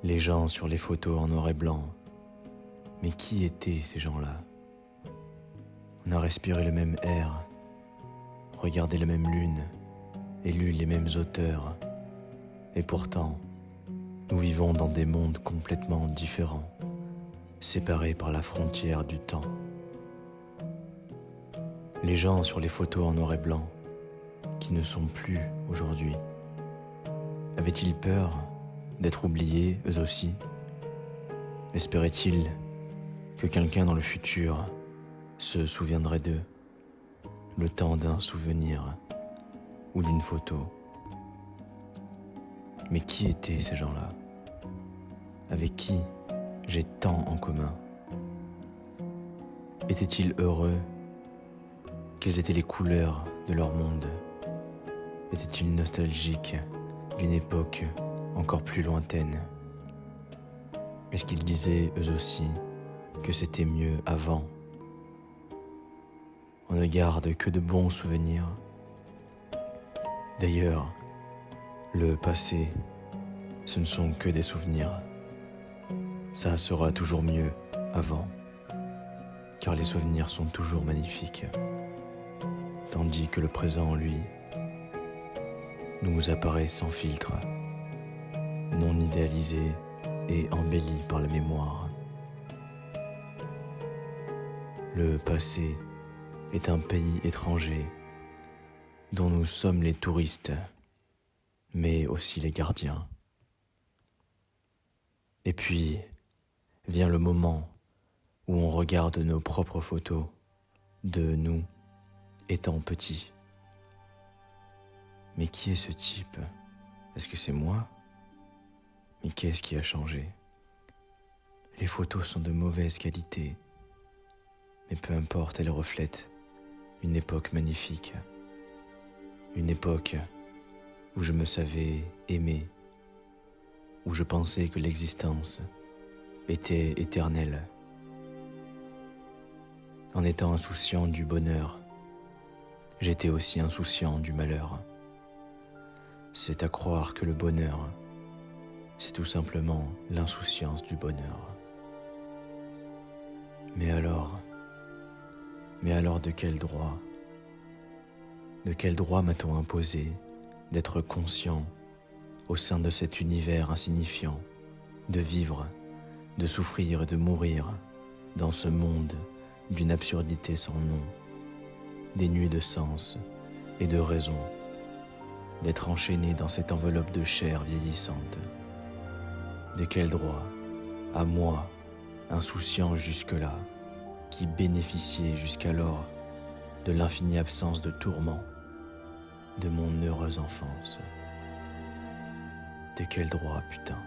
Les gens sur les photos en noir et blanc. Mais qui étaient ces gens-là? On a respiré le même air, regardé la même lune et lu les mêmes auteurs. Et pourtant, nous vivons dans des mondes complètement différents, séparés par la frontière du temps. Les gens sur les photos en noir et blanc, qui ne sont plus aujourd'hui, avaient-ils peur d'être oubliés eux aussi? Espéraient-ils que quelqu'un dans le futur se souviendrait d'eux, le temps d'un souvenir ou d'une photo? Mais qui étaient ces gens-là? Avec qui j'ai tant en commun? Étaient-ils heureux? Quelles étaient les couleurs de leur monde? Étaient-ils nostalgiques d'une époque encore plus lointaine? Est-ce qu'ils disaient eux aussi que c'était mieux avant? On ne garde que de bons souvenirs. D'ailleurs, le passé, ce ne sont que des souvenirs. Ça sera toujours mieux avant, car les souvenirs sont toujours magnifiques, tandis que le présent, lui, nous apparaît sans filtre, non idéalisé et embelli par la mémoire. Le passé est un pays étranger dont nous sommes les touristes, mais aussi les gardiens. Et puis vient le moment où on regarde nos propres photos de nous étant petits. Mais qui est ce type? Est-ce que c'est moi? Mais qu'est-ce qui a changé? Les photos sont de mauvaise qualité, mais peu importe, elles reflètent une époque magnifique. Une époque où je me savais aimé, où je pensais que l'existence était éternelle. En étant insouciant du bonheur, j'étais aussi insouciant du malheur. C'est à croire que le bonheur, c'est tout simplement l'insouciance du bonheur. Mais alors de quel droit? De quel droit m'a-t-on imposé d'être conscient au sein de cet univers insignifiant, de vivre, de souffrir et de mourir dans ce monde d'une absurdité sans nom, dénué de sens et de raison, d'être enchaîné dans cette enveloppe de chair vieillissante? De quel droit, à moi, insouciant jusque-là, qui bénéficiait jusqu'alors de l'infinie absence de tourments de mon heureuse enfance? De quel droit, putain?